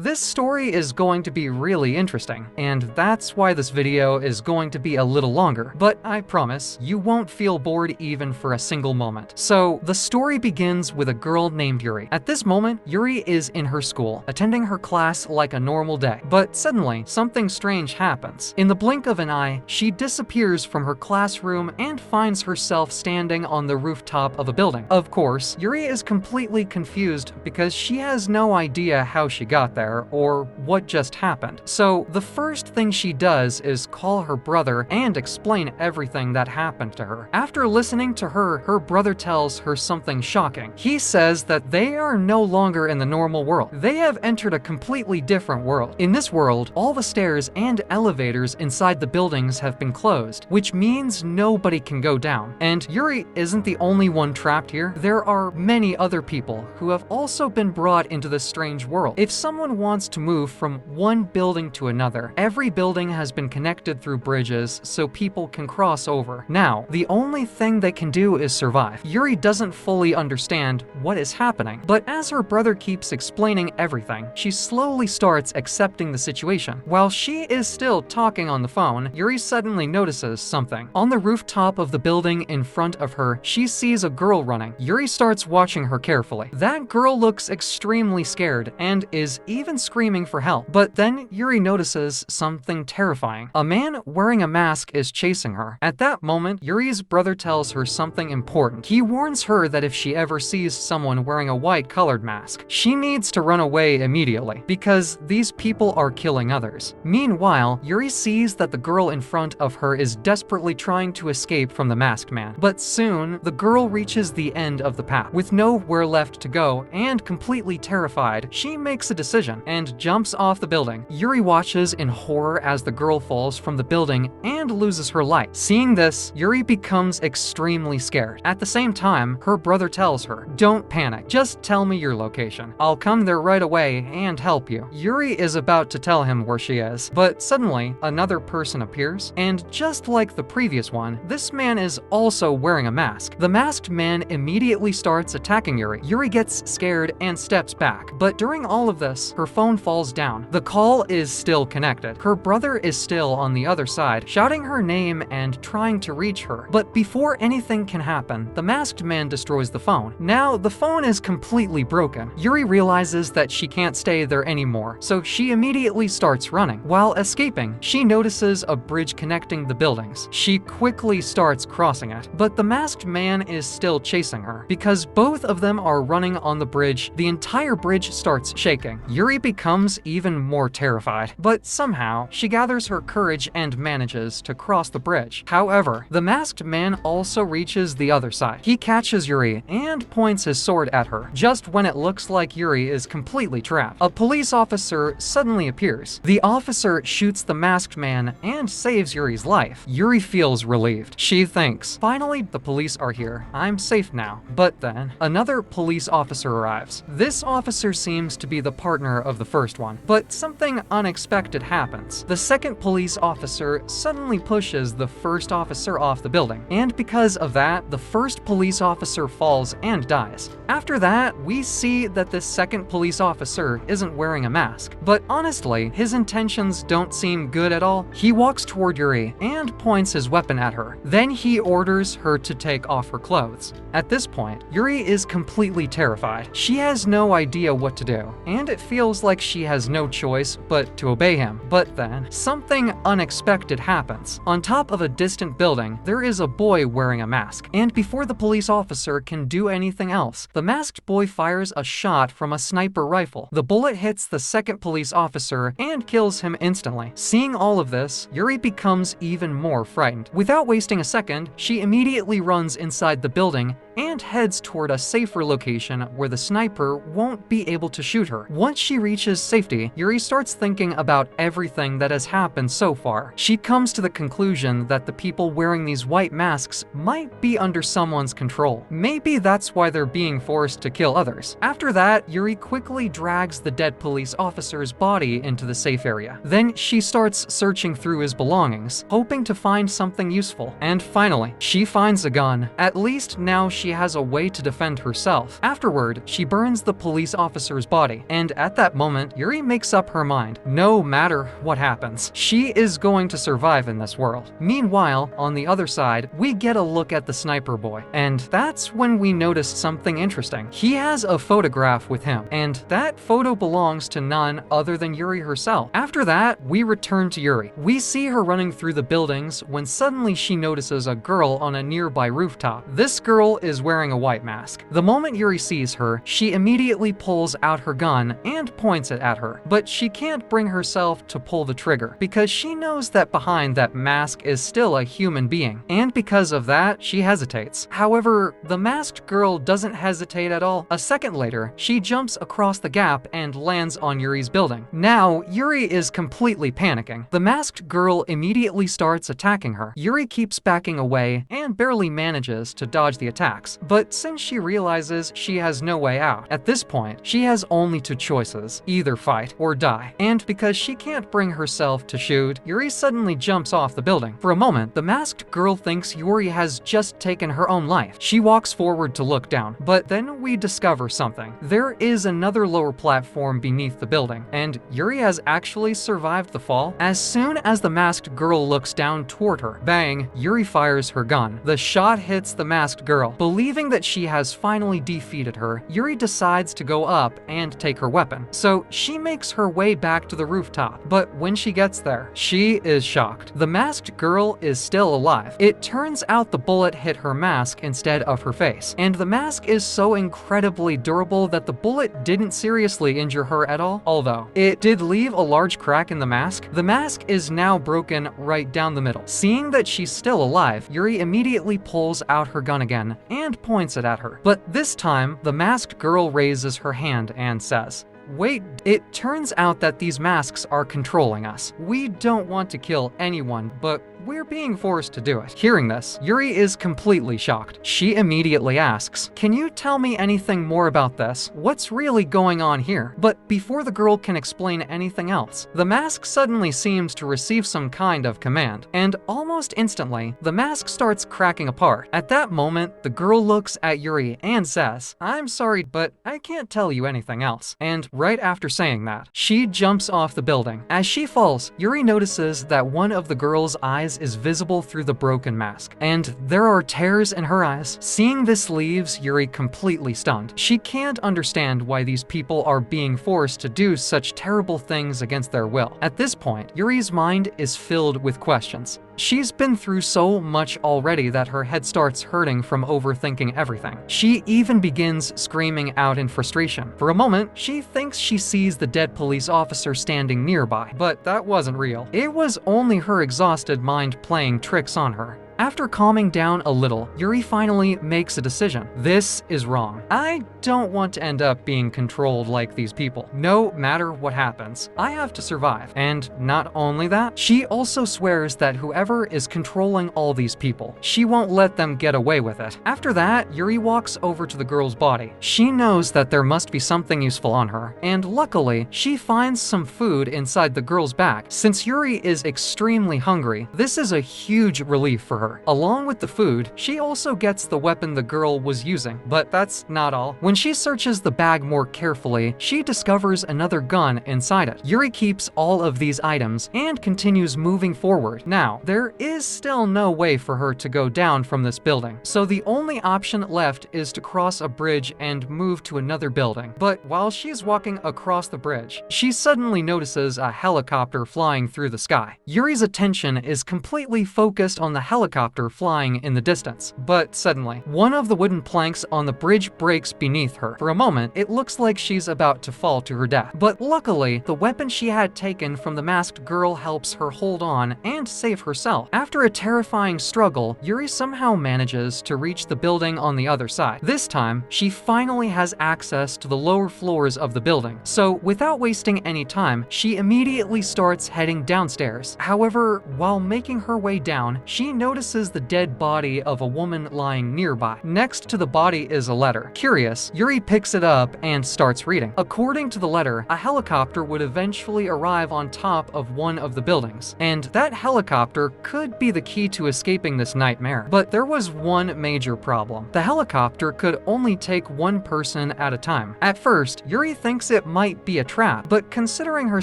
This story is going to be really interesting, and that's why this video is going to be a little longer, but I promise you won't feel bored even for a single moment. So, the story begins with a girl named Yuri. At this moment, Yuri is in her school, attending her class like a normal day. But suddenly, something strange happens. In the blink of an eye, she disappears from her classroom and finds herself standing on the rooftop of a building. Of course, Yuri is completely confused because she has no idea how she got there or what just happened. So the first thing she does is call her brother and explain everything that happened to her. After listening to her, her brother tells her something shocking. He says that they are no longer in the normal world. They have entered a completely different world. In this world, all the stairs and elevators inside the buildings have been closed, which means nobody can go down. And Yuri isn't the only one trapped here. There are many other people who have also been brought into this strange world. If someone wants to move from one building to another, every building has been connected through bridges so people can cross over. Now, the only thing they can do is survive. Yuri doesn't fully understand what is happening, but as her brother keeps explaining everything, she slowly starts accepting the situation. While she is still talking on the phone, Yuri suddenly notices something. On the rooftop of the building in front of her, she sees a girl running. Yuri starts watching her carefully. That girl looks extremely scared and is even screaming for help. But then Yuri notices something terrifying. A man wearing a mask is chasing her. At that moment, Yuri's brother tells her something important. He warns her that if she ever sees someone wearing a white colored mask, she needs to run away immediately because these people are killing others. Meanwhile, Yuri sees that the girl in front of her is desperately trying to escape from the masked man. But soon, the girl reaches the end of the path. With nowhere left to go and completely terrified, she makes a decision and jumps off the building. Yuri watches in horror as the girl falls from the building and loses her light. Seeing this, Yuri becomes extremely scared. At the same time, her brother tells her, "Don't panic, just tell me your location. I'll come there right away and help you." Yuri is about to tell him where she is, but suddenly another person appears, and just like the previous one, this man is also wearing a mask. The masked man immediately starts attacking Yuri. Yuri gets scared and steps back, but during all of this, her phone falls down. The call is still connected. Her brother is still on the other side, shouting her name and trying to reach her. But before anything can happen, the masked man destroys the phone. Now, the phone is completely broken. Yuri realizes that she can't stay there anymore, so she immediately starts running. While escaping, she notices a bridge connecting the buildings. She quickly starts crossing it, but the masked man is still chasing her. Because both of them are running on the bridge, the entire bridge starts shaking. Yuri becomes even more terrified, but somehow she gathers her courage and manages to cross the bridge. However, the masked man also reaches the other side. He catches Yuri and points his sword at her, just when it looks like Yuri is completely trapped. A police officer suddenly appears. The officer shoots the masked man and saves Yuri's life. Yuri feels relieved. She thinks, "Finally, the police are here. I'm safe now." But then, another police officer arrives. This officer seems to be the partner of the first one, but something unexpected happens. The second police officer suddenly pushes the first officer off the building, and because of that, the first police officer falls and dies. After that, we see that this second police officer isn't wearing a mask, but honestly, his intentions don't seem good at all. He walks toward Yuri and points his weapon at her. Then he orders her to take off her clothes. At this point, Yuri is completely terrified. She has no idea what to do, and it feels like she has no choice but to obey him. But then, something unexpected happens. On top of a distant building, there is a boy wearing a mask, and before the police officer can do anything else, the masked boy fires a shot from a sniper rifle. The bullet hits the second police officer and kills him instantly. Seeing all of this, Yuri becomes even more frightened. Without wasting a second, she immediately runs inside the building and heads toward a safer location where the sniper won't be able to shoot her. Once she reaches safety, Yuri starts thinking about everything that has happened so far. She comes to the conclusion that the people wearing these white masks might be under someone's control. Maybe that's why they're being forced to kill others. After that, Yuri quickly drags the dead police officer's body into the safe area. Then she starts searching through his belongings, hoping to find something useful. And finally, she finds a gun. At least now she has a way to defend herself. Afterward, she burns the police officer's body, and at that moment, Yuri makes up her mind. No matter what happens, she is going to survive in this world. Meanwhile, on the other side, we get a look at the sniper boy, and that's when we notice something interesting. He has a photograph with him, and that photo belongs to none other than Yuri herself. After that, we return to Yuri. We see her running through the buildings when suddenly she notices a girl on a nearby rooftop. This girl is wearing a white mask. The moment Yuri sees her, she immediately pulls out her gun and points it at her, but she can't bring herself to pull the trigger because she knows that behind that mask is still a human being, and because of that, she hesitates. However, the masked girl doesn't hesitate at all. A second later, she jumps across the gap and lands on Yuri's building. Now, Yuri is completely panicking. The masked girl immediately starts attacking her. Yuri keeps backing away and barely manages to dodge the attacks, but since she realizes she has no way out, at this point, she has only two choices: either fight or die. And because she can't bring herself to shoot, Yuri suddenly jumps off the building. For a moment, the masked girl thinks Yuri has just taken her own life. She walks forward to look down, but then we discover something. There is another lower platform beneath the building, and Yuri has actually survived the fall. As soon as the masked girl looks down toward her, bang, Yuri fires her gun. The shot hits the masked girl. Believing that she has finally defeated her, Yuri decides to go up and take her weapon. So she makes her way back to the rooftop, but when she gets there, she is shocked. The masked girl is still alive. It turns out the bullet hit her mask instead of her face, and the mask is so incredibly durable that the bullet didn't seriously injure her at all, although it did leave a large crack in the mask. The mask is now broken right down the middle. Seeing that she's still alive, Yuri immediately pulls out her gun again and points it at her. But this time, the masked girl raises her hand and says, "Wait, it turns out that these masks are controlling us. We don't want to kill anyone, but we're being forced to do it." Hearing this, Yuri is completely shocked. She immediately asks, "Can you tell me anything more about this? What's really going on here?" But before the girl can explain anything else, the mask suddenly seems to receive some kind of command, and almost instantly, the mask starts cracking apart. At that moment, the girl looks at Yuri and says, "I'm sorry, but I can't tell you anything else." And right after saying that, she jumps off the building. As she falls, Yuri notices that one of the girl's eyes is visible through the broken mask, and there are tears in her eyes. Seeing this leaves Yuri completely stunned. She can't understand why these people are being forced to do such terrible things against their will. At this point, Yuri's mind is filled with questions. She's been through so much already that her head starts hurting from overthinking everything. She even begins screaming out in frustration. For a moment, she thinks she sees the dead police officer standing nearby, but that wasn't real. It was only her exhausted mind playing tricks on her. After calming down a little, Yuri finally makes a decision. This is wrong. I don't want to end up being controlled like these people. No matter what happens, I have to survive. And not only that, she also swears that whoever is controlling all these people, she won't let them get away with it. After that, Yuri walks over to the girl's body. She knows that there must be something useful on her, and luckily, she finds some food inside the girl's back. Since Yuri is extremely hungry, this is a huge relief for her. Along with the food, she also gets the weapon the girl was using, but that's not all. When she searches the bag more carefully, she discovers another gun inside it. Yuri keeps all of these items and continues moving forward. Now, there is still no way for her to go down from this building, so the only option left is to cross a bridge and move to another building. But while she's walking across the bridge, she suddenly notices a helicopter flying through the sky. Yuri's attention is completely focused on the helicopter flying in the distance, but suddenly, one of the wooden planks on the bridge breaks beneath her. For a moment, it looks like she's about to fall to her death, but luckily, the weapon she had taken from the masked girl helps her hold on and save herself. After a terrifying struggle, Yuri somehow manages to reach the building on the other side. This time, she finally has access to the lower floors of the building, so without wasting any time, she immediately starts heading downstairs. However, while making her way down, she notices notices the dead body of a woman lying nearby. Next to the body is a letter. Curious, Yuri picks it up and starts reading. According to the letter, a helicopter would eventually arrive on top of one of the buildings, and that helicopter could be the key to escaping this nightmare. But there was one major problem. The helicopter could only take one person at a time. At first, Yuri thinks it might be a trap, but considering her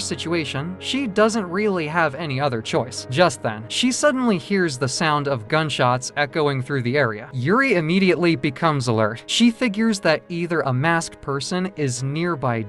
situation, she doesn't really have any other choice. Just then, she suddenly hears the sound of gunshots echoing through the area. Yuri immediately becomes alert. She figures that either a masked person is nearby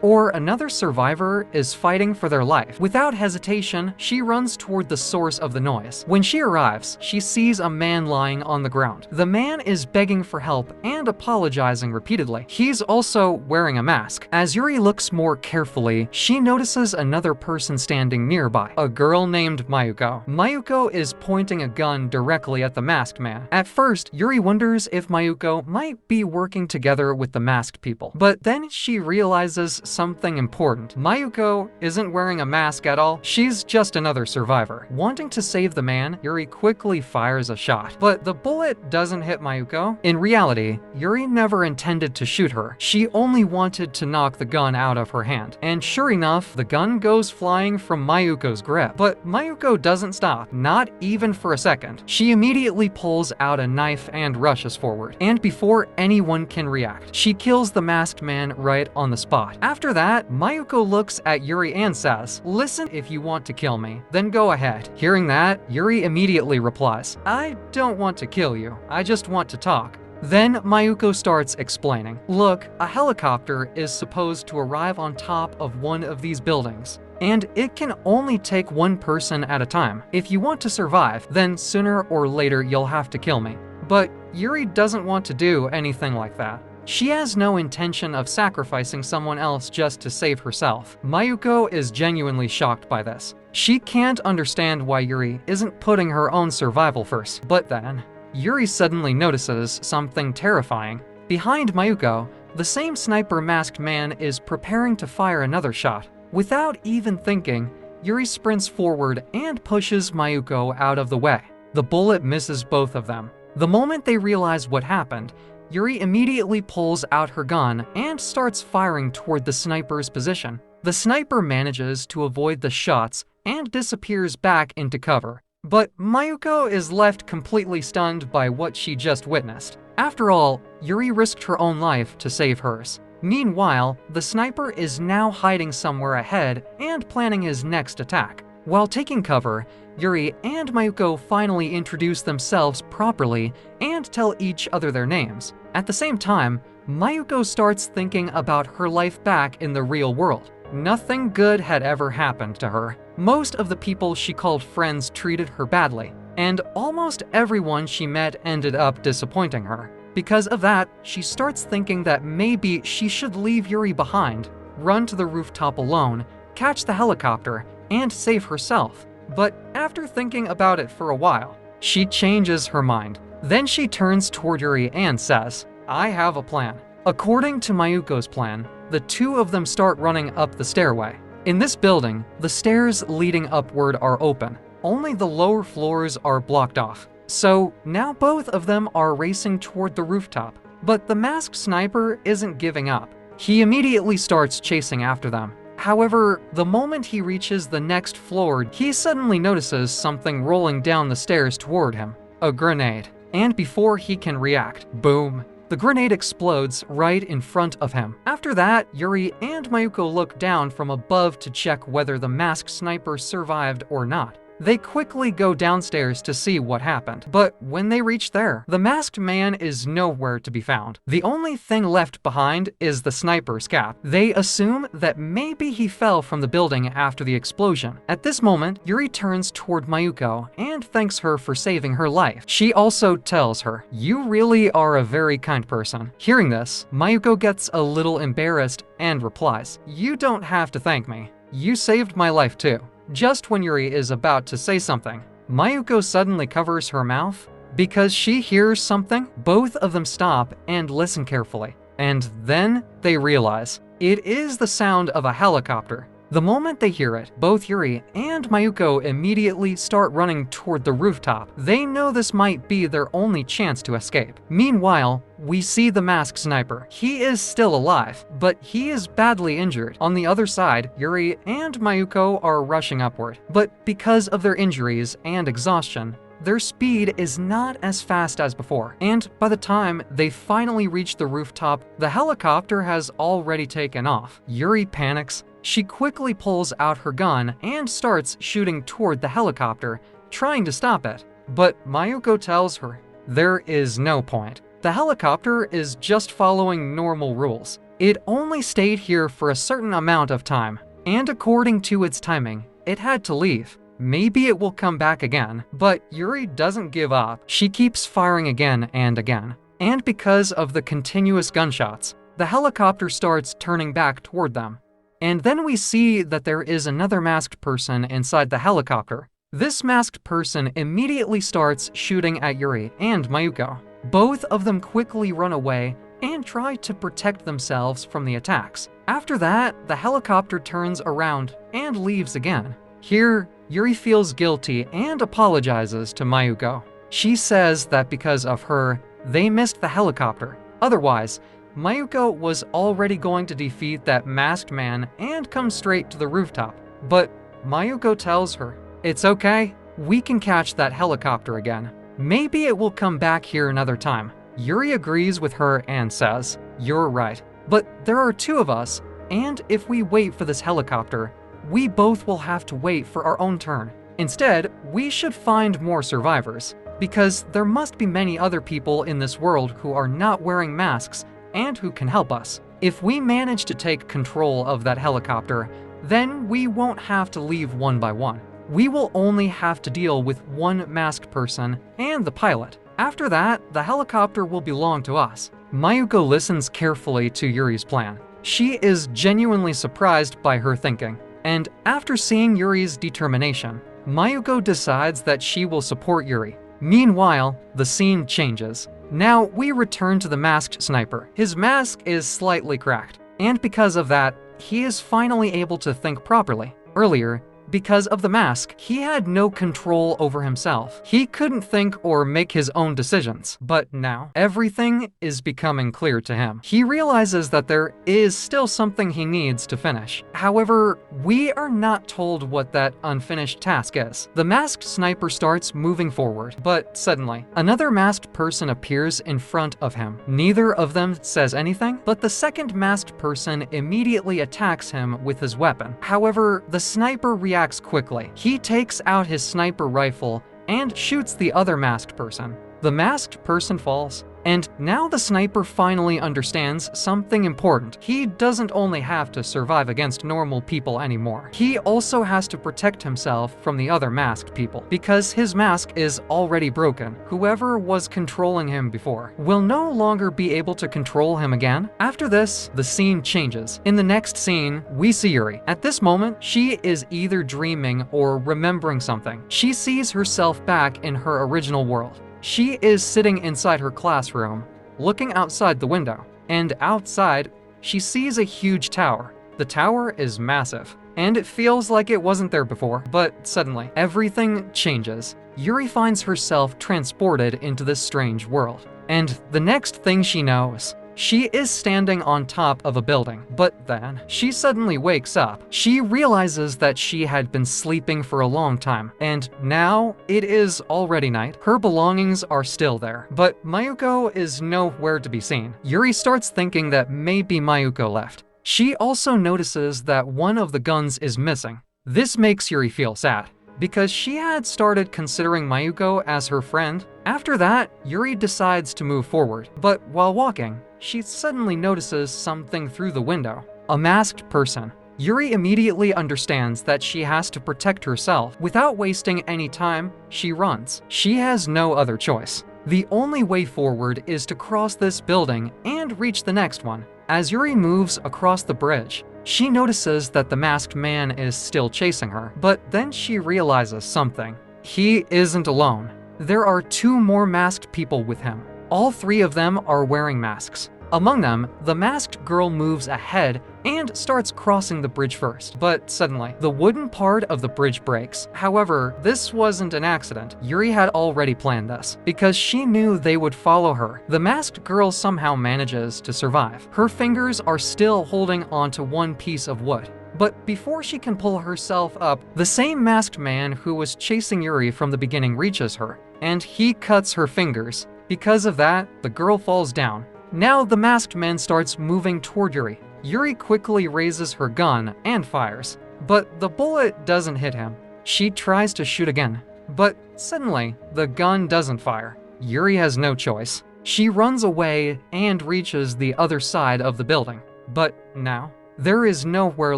or another survivor is fighting for their life. Without hesitation, she runs toward the source of the noise. When she arrives, she sees a man lying on the ground. The man is begging for help and apologizing repeatedly. He's also wearing a mask. As Yuri looks more carefully, she notices another person standing nearby, a girl named Mayuko. Mayuko is pointing a gun directly at the masked man. At first, Yuri wonders if Mayuko might be working together with the masked people, but then she realizes something important. Mayuko isn't wearing a mask at all. She's just another survivor. Wanting to save the man, Yuri quickly fires a shot, but the bullet doesn't hit Mayuko. In reality, Yuri never intended to shoot her. She only wanted to knock the gun out of her hand. And sure enough, the gun goes flying from Mayuko's grip. But Mayuko doesn't stop, not even for a second. She immediately pulls out a knife and rushes forward. And before anyone can react, she kills the masked man right on the spot. After that, Mayuko looks at Yuri and says, "Listen, if you want to kill me, then go ahead." Hearing that, Yuri immediately replies, "I don't want to kill you, I just want to talk." Then Mayuko starts explaining, "Look, a helicopter is supposed to arrive on top of one of these buildings, and it can only take one person at a time. If you want to survive, then sooner or later you'll have to kill me." But Yuri doesn't want to do anything like that. She has no intention of sacrificing someone else just to save herself. Mayuko is genuinely shocked by this. She can't understand why Yuri isn't putting her own survival first. But then, Yuri suddenly notices something terrifying. Behind Mayuko, the same sniper masked man is preparing to fire another shot. Without even thinking, Yuri sprints forward and pushes Mayuko out of the way. The bullet misses both of them. The moment they realize what happened, Yuri immediately pulls out her gun and starts firing toward the sniper's position. The sniper manages to avoid the shots and disappears back into cover. But Mayuko is left completely stunned by what she just witnessed. After all, Yuri risked her own life to save hers. Meanwhile, the sniper is now hiding somewhere ahead and planning his next attack. While taking cover, Yuri and Mayuko finally introduce themselves properly and tell each other their names. At the same time, Mayuko starts thinking about her life back in the real world. Nothing good had ever happened to her. Most of the people she called friends treated her badly, and almost everyone she met ended up disappointing her. Because of that, she starts thinking that maybe she should leave Yuri behind, run to the rooftop alone, catch the helicopter, and save herself. But after thinking about it for a while, she changes her mind. Then she turns toward Yuri and says, "I have a plan." According to Mayuko's plan, the two of them start running up the stairway. In this building, the stairs leading upward are open. Only the lower floors are blocked off. So now both of them are racing toward the rooftop. But the masked sniper isn't giving up. He immediately starts chasing after them. However, the moment he reaches the next floor, he suddenly notices something rolling down the stairs toward him, a grenade. And before he can react, boom, the grenade explodes right in front of him. After that, Yuri and Mayuko look down from above to check whether the masked sniper survived or not. They quickly go downstairs to see what happened, but when they reach there, the masked man is nowhere to be found. The only thing left behind is the sniper's cap. They assume that maybe he fell from the building after the explosion. At this moment, Yuri turns toward Mayuko and thanks her for saving her life. She also tells her, "You really are a very kind person." Hearing this, Mayuko gets a little embarrassed and replies, "You don't have to thank me. You saved my life too." Just when Yuri is about to say something, Mayuko suddenly covers her mouth because she hears something. Both of them stop and listen carefully, and then they realize it is the sound of a helicopter. The moment they hear it, both Yuri and Mayuko immediately start running toward the rooftop. They know this might be their only chance to escape. Meanwhile, we see the masked sniper. He is still alive, but he is badly injured. On the other side, Yuri and Mayuko are rushing upward, but because of their injuries and exhaustion, their speed is not as fast as before, and by the time they finally reach the rooftop, the helicopter has already taken off. Yuri panics. She quickly pulls out her gun and starts shooting toward the helicopter, trying to stop it. But Mayuko tells her there is no point. The helicopter is just following normal rules. It only stayed here for a certain amount of time, and according to its timing, it had to leave. Maybe it will come back again, but Yuri doesn't give up. She keeps firing again and again. And because of the continuous gunshots, the helicopter starts turning back toward them. And then we see that there is another masked person inside the helicopter. This masked person immediately starts shooting at Yuri and Mayuko. Both of them quickly run away and try to protect themselves from the attacks. After that, the helicopter turns around and leaves again. Here, Yuri feels guilty and apologizes to Mayuko. She says that because of her, they missed the helicopter. Otherwise, Mayuko was already going to defeat that masked man and come straight to the rooftop. But Mayuko tells her, "It's okay, we can catch that helicopter again. Maybe it will come back here another time." Yuri agrees with her and says, "You're right, but there are two of us, and if we wait for this helicopter, we both will have to wait for our own turn. Instead, we should find more survivors, because there must be many other people in this world who are not wearing masks and who can help us. If we manage to take control of that helicopter, then we won't have to leave one by one. We will only have to deal with one masked person and the pilot. After that, the helicopter will belong to us." Mayuko listens carefully to Yuri's plan. She is genuinely surprised by her thinking. And after seeing Yuri's determination, Mayuko decides that she will support Yuri. Meanwhile, the scene changes. Now we return to the masked sniper. His mask is slightly cracked, and because of that, he is finally able to think properly. Earlier, because of the mask, he had no control over himself. He couldn't think or make his own decisions. But now, everything is becoming clear to him. He realizes that there is still something he needs to finish. However, we are not told what that unfinished task is. The masked sniper starts moving forward, but suddenly, another masked person appears in front of him. Neither of them says anything, but the second masked person immediately attacks him with his weapon. However, the sniper reacts quickly. He takes out his sniper rifle and shoots the other masked person. The masked person falls, and now the sniper finally understands something important. He doesn't only have to survive against normal people anymore. He also has to protect himself from the other masked people, because his mask is already broken. Whoever was controlling him before will no longer be able to control him again. After this, the scene changes. In the next scene, we see Yuri. At this moment, she is either dreaming or remembering something. She sees herself back in her original world. She is sitting inside her classroom, looking outside the window, and outside, she sees a huge tower. The tower is massive, and it feels like it wasn't there before, but suddenly, everything changes. Yuri finds herself transported into this strange world, and the next thing she knows, she is standing on top of a building, but then she suddenly wakes up. She realizes that she had been sleeping for a long time, and now it is already night. Her belongings are still there, but Mayuko is nowhere to be seen. Yuri starts thinking that maybe Mayuko left. She also notices that one of the guns is missing. This makes Yuri feel sad, because she had started considering Mayuko as her friend. After that, Yuri decides to move forward, but while walking, she suddenly notices something through the window. A masked person. Yuri immediately understands that she has to protect herself. Without wasting any time, she runs. She has no other choice. The only way forward is to cross this building and reach the next one. As Yuri moves across the bridge, she notices that the masked man is still chasing her, but then she realizes something. He isn't alone. There are two more masked people with him. All three of them are wearing masks. Among them, the masked girl moves ahead and starts crossing the bridge first. But suddenly, the wooden part of the bridge breaks. However, this wasn't an accident. Yuri had already planned this, because she knew they would follow her. The masked girl somehow manages to survive. Her fingers are still holding onto one piece of wood. But before she can pull herself up, the same masked man who was chasing Yuri from the beginning reaches her, and he cuts her fingers. Because of that, the girl falls down. Now the masked man starts moving toward Yuri. Yuri quickly raises her gun and fires, but the bullet doesn't hit him. She tries to shoot again, but suddenly the gun doesn't fire. Yuri has no choice. She runs away and reaches the other side of the building. But now, there is nowhere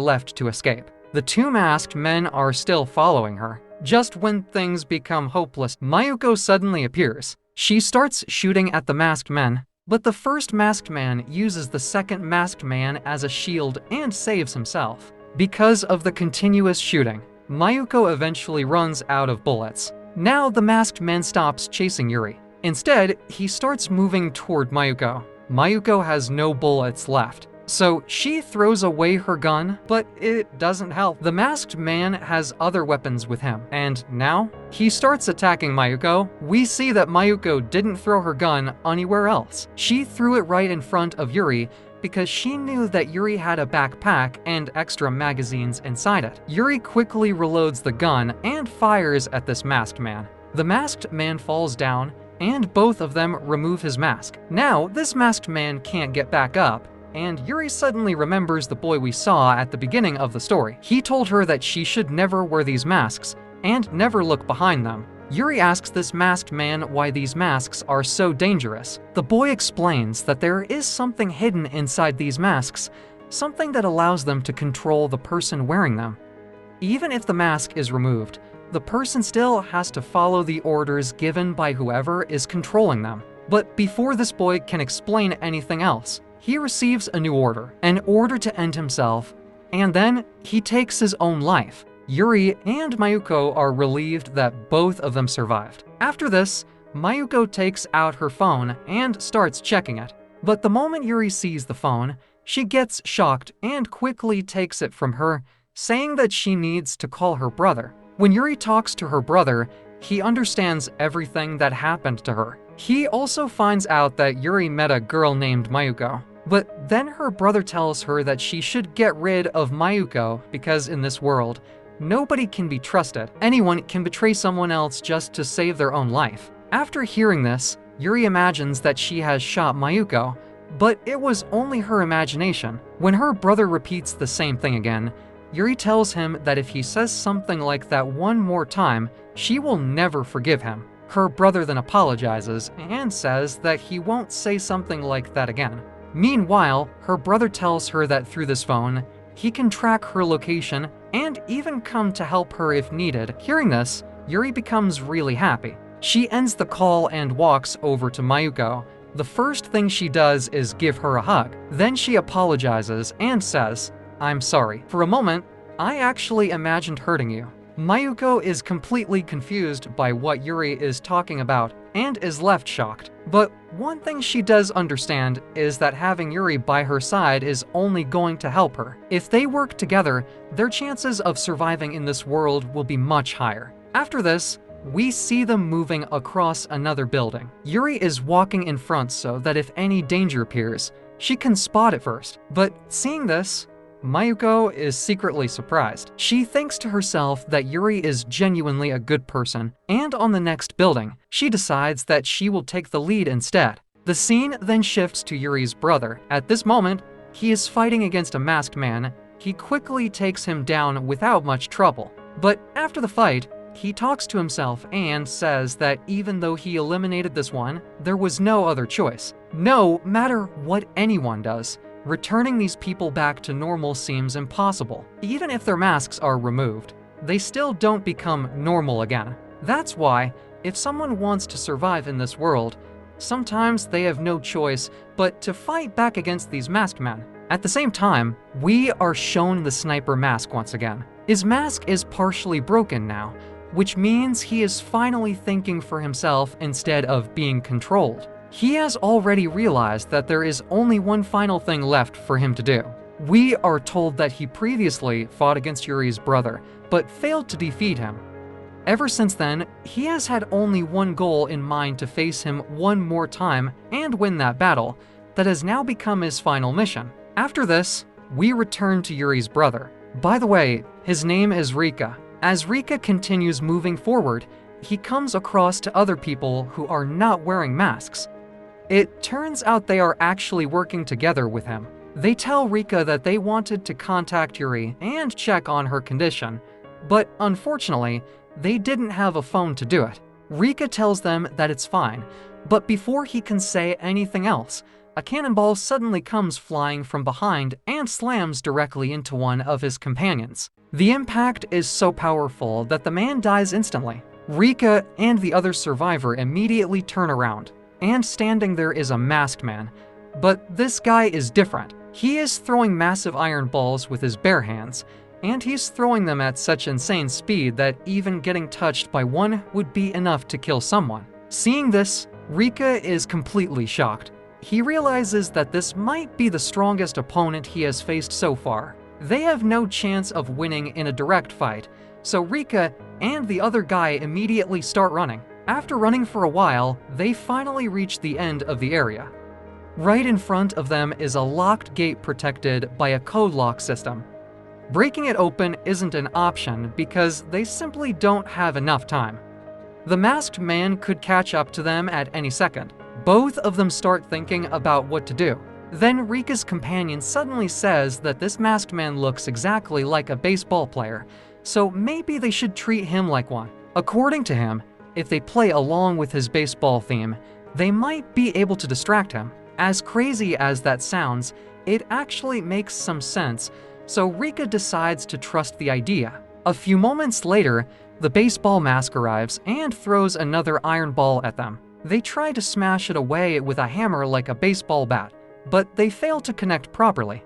left to escape. The two masked men are still following her. Just when things become hopeless, Mayuko suddenly appears. She starts shooting at the masked men, but the first masked man uses the second masked man as a shield and saves himself. Because of the continuous shooting, Mayuko eventually runs out of bullets. Now the masked man stops chasing Yuri. Instead, he starts moving toward Mayuko. Mayuko has no bullets left, so she throws away her gun, but it doesn't help. The masked man has other weapons with him, and now he starts attacking Mayuko. We see that Mayuko didn't throw her gun anywhere else. She threw it right in front of Yuri because she knew that Yuri had a backpack and extra magazines inside it. Yuri quickly reloads the gun and fires at this masked man. The masked man falls down, and both of them remove his mask. Now, this masked man can't get back up, and Yuri suddenly remembers the boy we saw at the beginning of the story. He told her that she should never wear these masks and never look behind them. Yuri asks this masked man why these masks are so dangerous. The boy explains that there is something hidden inside these masks, something that allows them to control the person wearing them. Even if the mask is removed, the person still has to follow the orders given by whoever is controlling them. But before this boy can explain anything else, he receives a new order, an order to end himself, and then he takes his own life. Yuri and Mayuko are relieved that both of them survived. After this, Mayuko takes out her phone and starts checking it. But the moment Yuri sees the phone, she gets shocked and quickly takes it from her, saying that she needs to call her brother. When Yuri talks to her brother, he understands everything that happened to her. He also finds out that Yuri met a girl named Mayuko. But then her brother tells her that she should get rid of Mayuko because in this world, nobody can be trusted. Anyone can betray someone else just to save their own life. After hearing this, Yuri imagines that she has shot Mayuko, but it was only her imagination. When her brother repeats the same thing again, Yuri tells him that if he says something like that one more time, she will never forgive him. Her brother then apologizes and says that he won't say something like that again. Meanwhile, her brother tells her that through this phone, he can track her location and even come to help her if needed. Hearing this, Yuri becomes really happy. She ends the call and walks over to Mayuko. The first thing she does is give her a hug. Then she apologizes and says, "I'm sorry. For a moment, I actually imagined hurting you." Mayuko is completely confused by what Yuri is talking about and is left shocked. But one thing she does understand is that having Yuri by her side is only going to help her. If they work together, their chances of surviving in this world will be much higher. After this, we see them moving across another building. Yuri is walking in front so that if any danger appears, she can spot it first. But seeing this, Mayuko is secretly surprised. She thinks to herself that Yuri is genuinely a good person, and on the next building, she decides that she will take the lead instead. The scene then shifts to Yuri's brother. At this moment, he is fighting against a masked man. He quickly takes him down without much trouble. But after the fight, he talks to himself and says that even though he eliminated this one, there was no other choice. No matter what anyone does, returning these people back to normal seems impossible. Even if their masks are removed, they still don't become normal again. That's why, if someone wants to survive in this world, sometimes they have no choice but to fight back against these masked men. At the same time, we are shown the sniper mask once again. His mask is partially broken now, which means he is finally thinking for himself instead of being controlled. He has already realized that there is only one final thing left for him to do. We are told that he previously fought against Yuri's brother, but failed to defeat him. Ever since then, he has had only one goal in mind: to face him one more time and win that battle. That has now become his final mission. After this, we return to Yuri's brother. By the way, his name is Rika. As Rika continues moving forward, he comes across to other people who are not wearing masks. It turns out they are actually working together with him. They tell Rika that they wanted to contact Yuri and check on her condition, but unfortunately, they didn't have a phone to do it. Rika tells them that it's fine, but before he can say anything else, a cannonball suddenly comes flying from behind and slams directly into one of his companions. The impact is so powerful that the man dies instantly. Rika and the other survivor immediately turn around, and standing there is a masked man. But this guy is different. He is throwing massive iron balls with his bare hands, and he's throwing them at such insane speed that even getting touched by one would be enough to kill someone. Seeing this, Rika is completely shocked. He realizes that this might be the strongest opponent he has faced so far. They have no chance of winning in a direct fight, so Rika and the other guy immediately start running. After running for a while, they finally reach the end of the area. Right in front of them is a locked gate protected by a code lock system. Breaking it open isn't an option because they simply don't have enough time. The masked man could catch up to them at any second. Both of them start thinking about what to do. Then Rika's companion suddenly says that this masked man looks exactly like a baseball player, so maybe they should treat him like one. According to him, if they play along with his baseball theme, they might be able to distract him. As crazy as that sounds, it actually makes some sense, so Rika decides to trust the idea. A few moments later, the baseball mask arrives and throws another iron ball at them. They try to smash it away with a hammer like a baseball bat, but they fail to connect properly.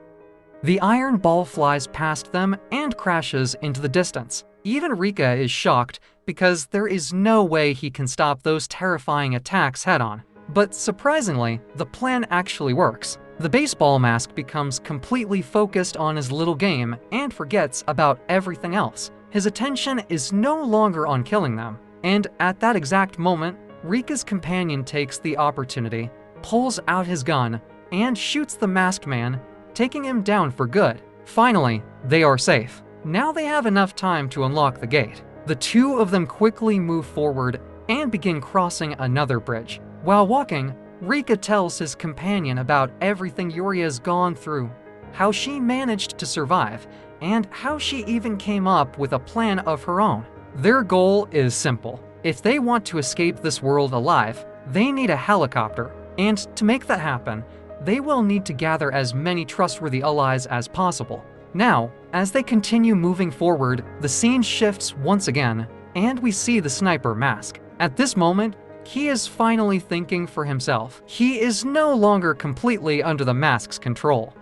The iron ball flies past them and crashes into the distance. Even Rika is shocked because there is no way he can stop those terrifying attacks head-on. But surprisingly, the plan actually works. The baseball mask becomes completely focused on his little game and forgets about everything else. His attention is no longer on killing them. And at that exact moment, Rika's companion takes the opportunity, pulls out his gun, and shoots the masked man, taking him down for good. Finally, they are safe. Now they have enough time to unlock the gate. The two of them quickly move forward and begin crossing another bridge. While walking, Rika tells his companion about everything Yuri has gone through, how she managed to survive, and how she even came up with a plan of her own. Their goal is simple. If they want to escape this world alive, they need a helicopter, and to make that happen, they will need to gather as many trustworthy allies as possible. Now, as they continue moving forward, the scene shifts once again, and we see the sniper mask. At this moment, he is finally thinking for himself. He is no longer completely under the mask's control.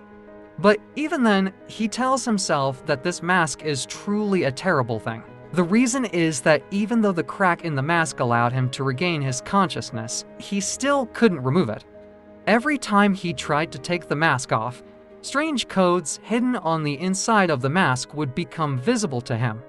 But even then, he tells himself that this mask is truly a terrible thing. The reason is that even though the crack in the mask allowed him to regain his consciousness, he still couldn't remove it. Every time he tried to take the mask off, strange codes hidden on the inside of the mask would become visible to him.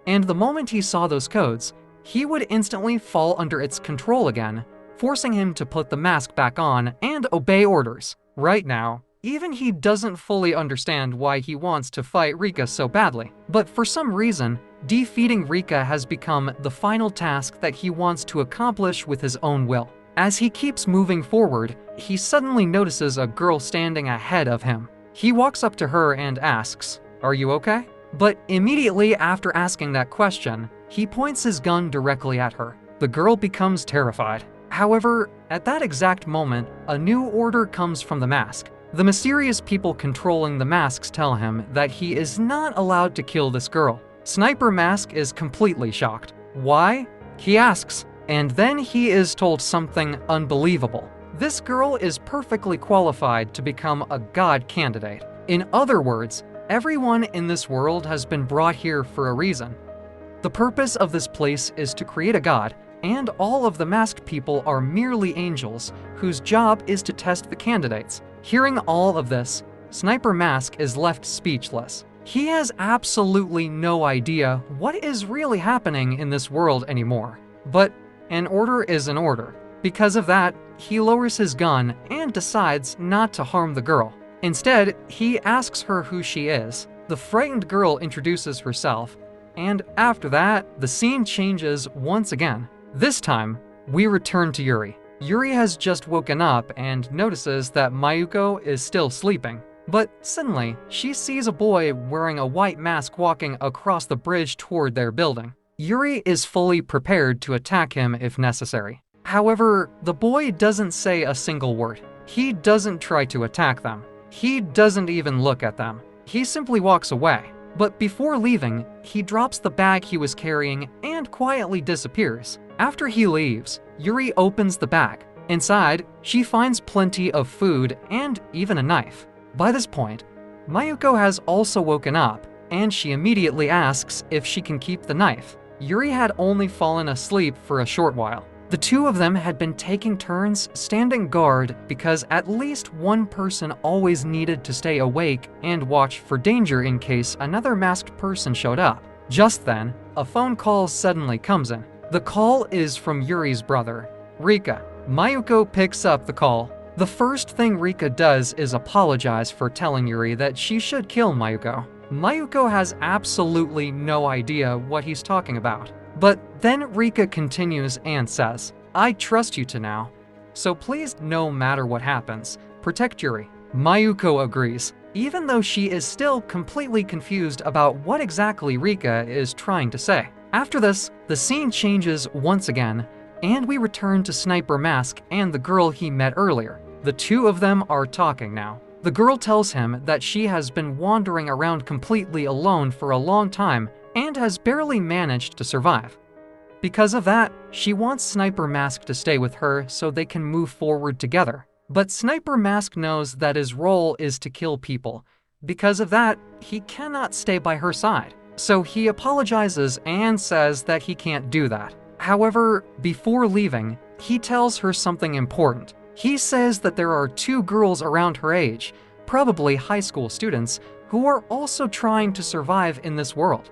And the moment he saw those codes, he would instantly fall under its control again, forcing him to put the mask back on and obey orders. Right now, even he doesn't fully understand why he wants to fight Rika so badly. But for some reason, defeating Rika has become the final task that he wants to accomplish with his own will. As he keeps moving forward, he suddenly notices a girl standing ahead of him. He walks up to her and asks, "Are you okay?" But immediately after asking that question, he points his gun directly at her. The girl becomes terrified. However, at that exact moment, a new order comes from the mask. The mysterious people controlling the masks tell him that he is not allowed to kill this girl. Sniper Mask is completely shocked. Why? He asks, and then he is told something unbelievable. This girl is perfectly qualified to become a god candidate. In other words, everyone in this world has been brought here for a reason. The purpose of this place is to create a god and all of the masked people are merely angels whose job is to test the candidates. Hearing all of this, Sniper Mask is left speechless. He has absolutely no idea what is really happening in this world anymore. But an order is an order. Because of that, he lowers his gun and decides not to harm the girl. Instead, he asks her who she is. The frightened girl introduces herself, and after that, the scene changes once again. This time, we return to Yuri. Yuri has just woken up and notices that Mayuko is still sleeping. But suddenly, she sees a boy wearing a white mask walking across the bridge toward their building. Yuri is fully prepared to attack him if necessary. However, the boy doesn't say a single word. He doesn't try to attack them. He doesn't even look at them. He simply walks away. But before leaving, he drops the bag he was carrying and quietly disappears. After he leaves, Yuri opens the bag. Inside, she finds plenty of food and even a knife. By this point, Mayuko has also woken up, and she immediately asks if she can keep the knife. Yuri had only fallen asleep for a short while. The two of them had been taking turns standing guard because at least one person always needed to stay awake and watch for danger in case another masked person showed up. Just then, a phone call suddenly comes in. The call is from Yuri's brother, Rika. Mayuko picks up the call. The first thing Rika does is apologize for telling Yuri that she should kill Mayuko. Mayuko has absolutely no idea what he's talking about. But then Rika continues and says, "I trust you to now, so please, no matter what happens, protect Yuri." Mayuko agrees, even though she is still completely confused about what exactly Rika is trying to say. After this, the scene changes once again, and we return to Sniper Mask and the girl he met earlier. The two of them are talking now. The girl tells him that she has been wandering around completely alone for a long time and has barely managed to survive. Because of that, she wants Sniper Mask to stay with her so they can move forward together. But Sniper Mask knows that his role is to kill people. Because of that, he cannot stay by her side. So he apologizes and says that he can't do that. However, before leaving, he tells her something important. He says that there are two girls around her age, probably high school students, who are also trying to survive in this world.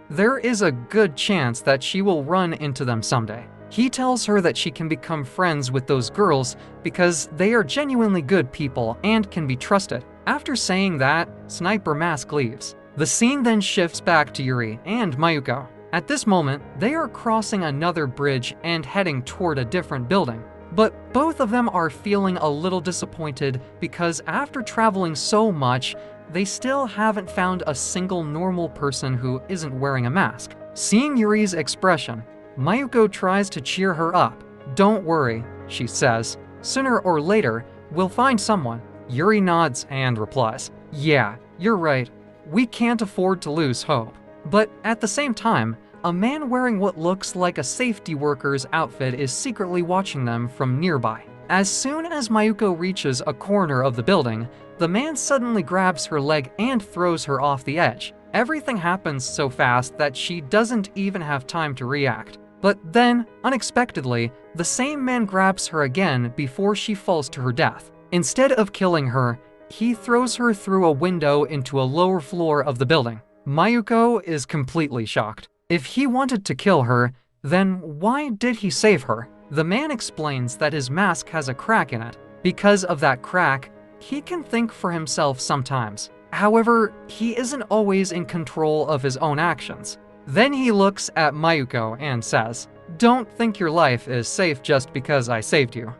There is a good chance that she will run into them someday. He tells her that she can become friends with those girls because they are genuinely good people and can be trusted. After saying that, Sniper Mask leaves. The scene then shifts back to Yuri and Mayuko. At this moment, they are crossing another bridge and heading toward a different building. But both of them are feeling a little disappointed because after traveling so much, they still haven't found a single normal person who isn't wearing a mask. Seeing Yuri's expression, Mayuko tries to cheer her up. "Don't worry," she says. "Sooner or later, we'll find someone." Yuri nods and replies, "Yeah, you're right. We can't afford to lose hope." But at the same time, a man wearing what looks like a safety worker's outfit is secretly watching them from nearby. As soon as Mayuko reaches a corner of the building, the man suddenly grabs her leg and throws her off the edge. Everything happens so fast that she doesn't even have time to react. But then, unexpectedly, the same man grabs her again before she falls to her death. Instead of killing her, he throws her through a window into a lower floor of the building. Mayuko is completely shocked. If he wanted to kill her, then why did he save her? The man explains that his mask has a crack in it. Because of that crack, he can think for himself sometimes. However, he isn't always in control of his own actions. Then he looks at Mayuko and says, "Don't think your life is safe just because I saved you.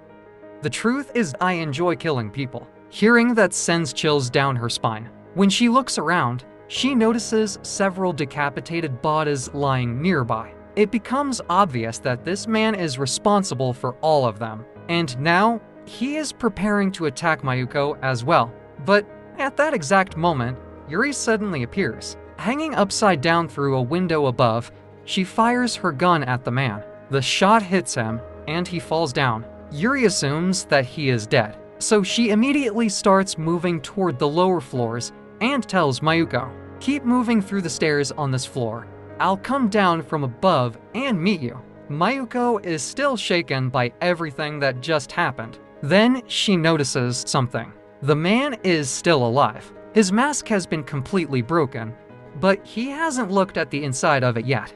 The truth is I enjoy killing people." Hearing that sends chills down her spine. When she looks around, she notices several decapitated bodies lying nearby. It becomes obvious that this man is responsible for all of them, and now he is preparing to attack Mayuko as well. But at that exact moment, Yuri suddenly appears. Hanging upside down through a window above, she fires her gun at the man. The shot hits him, and he falls down. Yuri assumes that he is dead, so she immediately starts moving toward the lower floors and tells Mayuko, "Keep moving through the stairs on this floor. I'll come down from above and meet you." Mayuko is still shaken by everything that just happened. Then she notices something. The man is still alive. His mask has been completely broken, but he hasn't looked at the inside of it yet.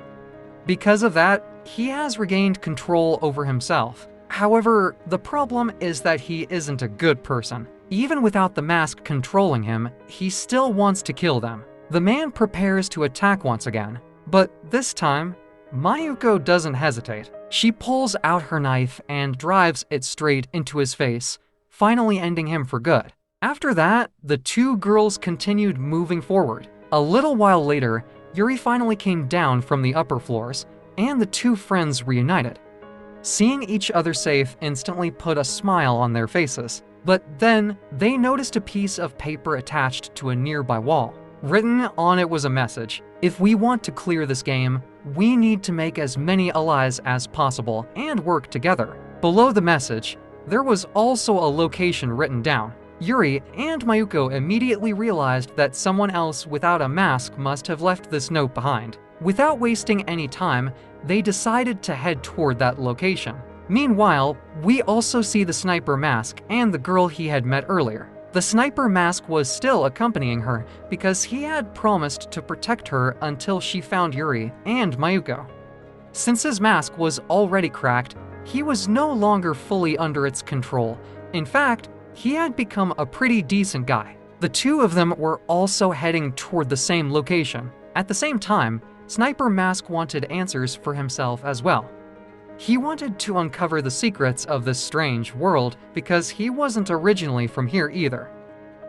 Because of that, he has regained control over himself. However, the problem is that he isn't a good person. Even without the mask controlling him, he still wants to kill them. The man prepares to attack once again, but this time, Mayuko doesn't hesitate. She pulls out her knife and drives it straight into his face, finally ending him for good. After that, the two girls continued moving forward. A little while later, Yuri finally came down from the upper floors, and the two friends reunited. Seeing each other safe instantly put a smile on their faces, but then they noticed a piece of paper attached to a nearby wall. Written on it was a message: if we want to clear this game, we need to make as many allies as possible and work together. Below the message, there was also a location written down. Yuri and Mayuko immediately realized that someone else without a mask must have left this note behind. Without wasting any time, they decided to head toward that location. Meanwhile, we also see the sniper mask and the girl he had met earlier. The sniper mask was still accompanying her because he had promised to protect her until she found Yuri and Mayuko. Since his mask was already cracked, he was no longer fully under its control. In fact, he had become a pretty decent guy. The two of them were also heading toward the same location. At the same time, Sniper Mask wanted answers for himself as well. He wanted to uncover the secrets of this strange world because he wasn't originally from here either.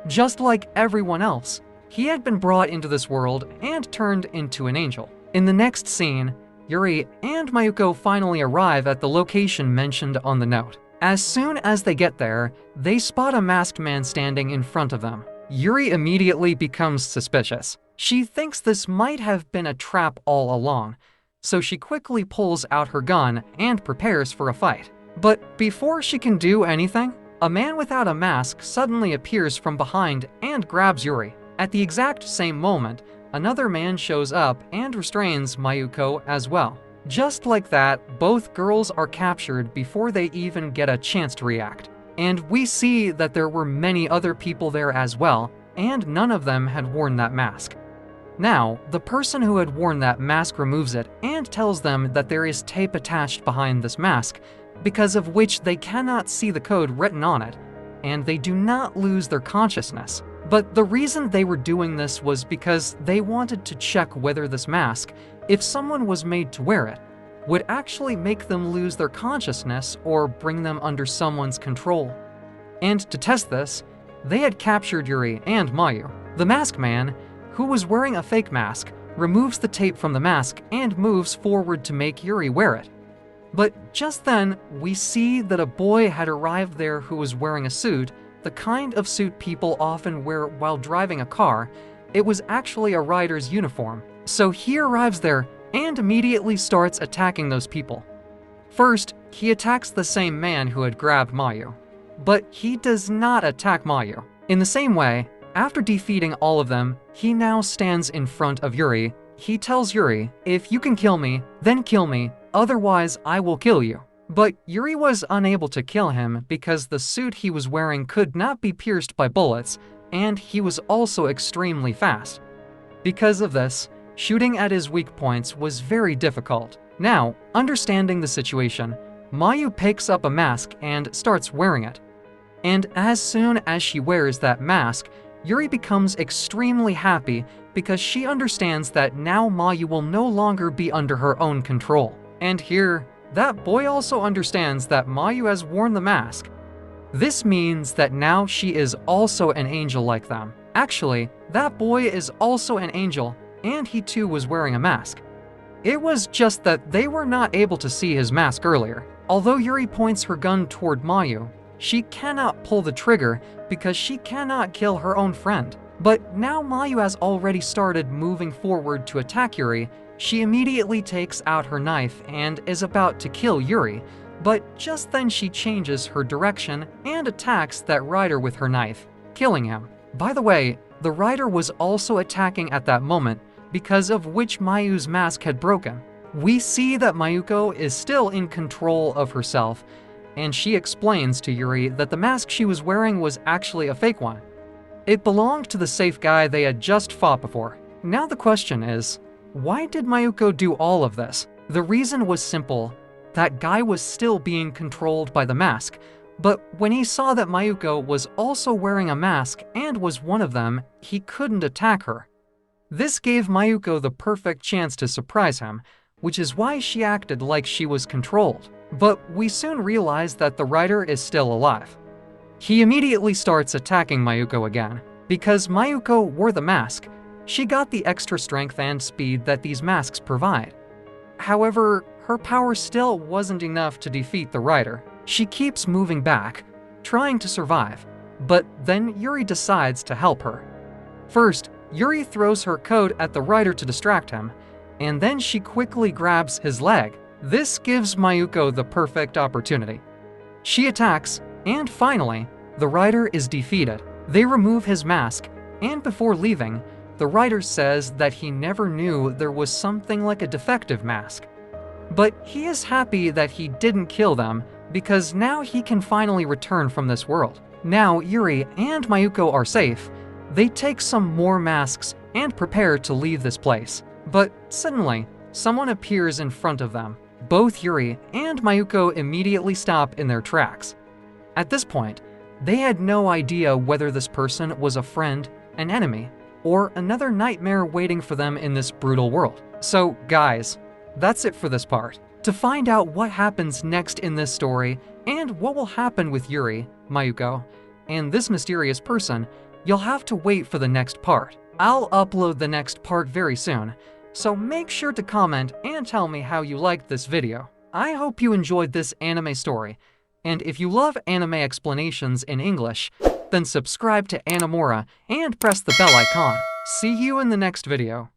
Just like everyone else, he had been brought into this world and turned into an angel. In the next scene, Yuri and Mayuko finally arrive at the location mentioned on the note. As soon as they get there, they spot a masked man standing in front of them. Yuri immediately becomes suspicious. She thinks this might have been a trap all along, so she quickly pulls out her gun and prepares for a fight. But before she can do anything, a man without a mask suddenly appears from behind and grabs Yuri. At the exact same moment, another man shows up and restrains Mayuko as well. Just like that, both girls are captured before they even get a chance to react. And we see that there were many other people there as well, and none of them had worn that mask. Now, the person who had worn that mask removes it and tells them that there is tape attached behind this mask, because of which they cannot see the code written on it, and they do not lose their consciousness. But the reason they were doing this was because they wanted to check whether this mask, if someone was made to wear it, would actually make them lose their consciousness or bring them under someone's control. And to test this, they had captured Yuri and Mayu. The mask man, who was wearing a fake mask, removes the tape from the mask and moves forward to make Yuri wear it. But just then, we see that a boy had arrived there who was wearing a suit, the kind of suit people often wear while driving a car. It was actually a rider's uniform. So he arrives there and immediately starts attacking those people. First, he attacks the same man who had grabbed Mayu, but he does not attack Mayu. In the same way, after defeating all of them, he now stands in front of Yuri. He tells Yuri, "If you can kill me, then kill me, otherwise I will kill you." But Yuri was unable to kill him because the suit he was wearing could not be pierced by bullets, and he was also extremely fast. Because of this, shooting at his weak points was very difficult. Now, understanding the situation, Mayu picks up a mask and starts wearing it. And as soon as she wears that mask, Yuri becomes extremely happy because she understands that now Mayu will no longer be under her own control. And here, that boy also understands that Mayu has worn the mask. This means that now she is also an angel like them. Actually, that boy is also an angel, and he too was wearing a mask. It was just that they were not able to see his mask earlier. Although Yuri points her gun toward Mayu, she cannot pull the trigger because she cannot kill her own friend. But now Mayu has already started moving forward to attack Yuri. She immediately takes out her knife and is about to kill Yuri, but just then she changes her direction and attacks that rider with her knife, killing him. By the way, the rider was also attacking at that moment, because of which Mayu's mask had broken. We see that Mayuko is still in control of herself, and she explains to Yuri that the mask she was wearing was actually a fake one. It belonged to the safe guy they had just fought before. Now the question is, why did Mayuko do all of this? The reason was simple. That guy was still being controlled by the mask, but when he saw that Mayuko was also wearing a mask and was one of them, he couldn't attack her. This gave Mayuko the perfect chance to surprise him, which is why she acted like she was controlled. But we soon realize that the writer is still alive. He immediately starts attacking Mayuko again. Because Mayuko wore the mask, she got the extra strength and speed that these masks provide. However, her power still wasn't enough to defeat the writer. She keeps moving back, trying to survive, but then Yuri decides to help her. First, Yuri throws her coat at the writer to distract him, and then she quickly grabs his leg. This gives Mayuko the perfect opportunity. She attacks, and finally, the writer is defeated. They remove his mask, and before leaving, the writer says that he never knew there was something like a defective mask. But he is happy that he didn't kill them, because now he can finally return from this world. Now Yuri and Mayuko are safe. They take some more masks and prepare to leave this place. But suddenly, someone appears in front of them. Both Yuri and Mayuko immediately stop in their tracks. At this point, they had no idea whether this person was a friend, an enemy, or another nightmare waiting for them in this brutal world. So guys, that's it for this part. To find out what happens next in this story, and what will happen with Yuri, Mayuko, and this mysterious person, you'll have to wait for the next part. I'll upload the next part very soon, so make sure to comment and tell me how you liked this video. I hope you enjoyed this anime story, and if you love anime explanations in English, then subscribe to Animora and press the bell icon. See you in the next video.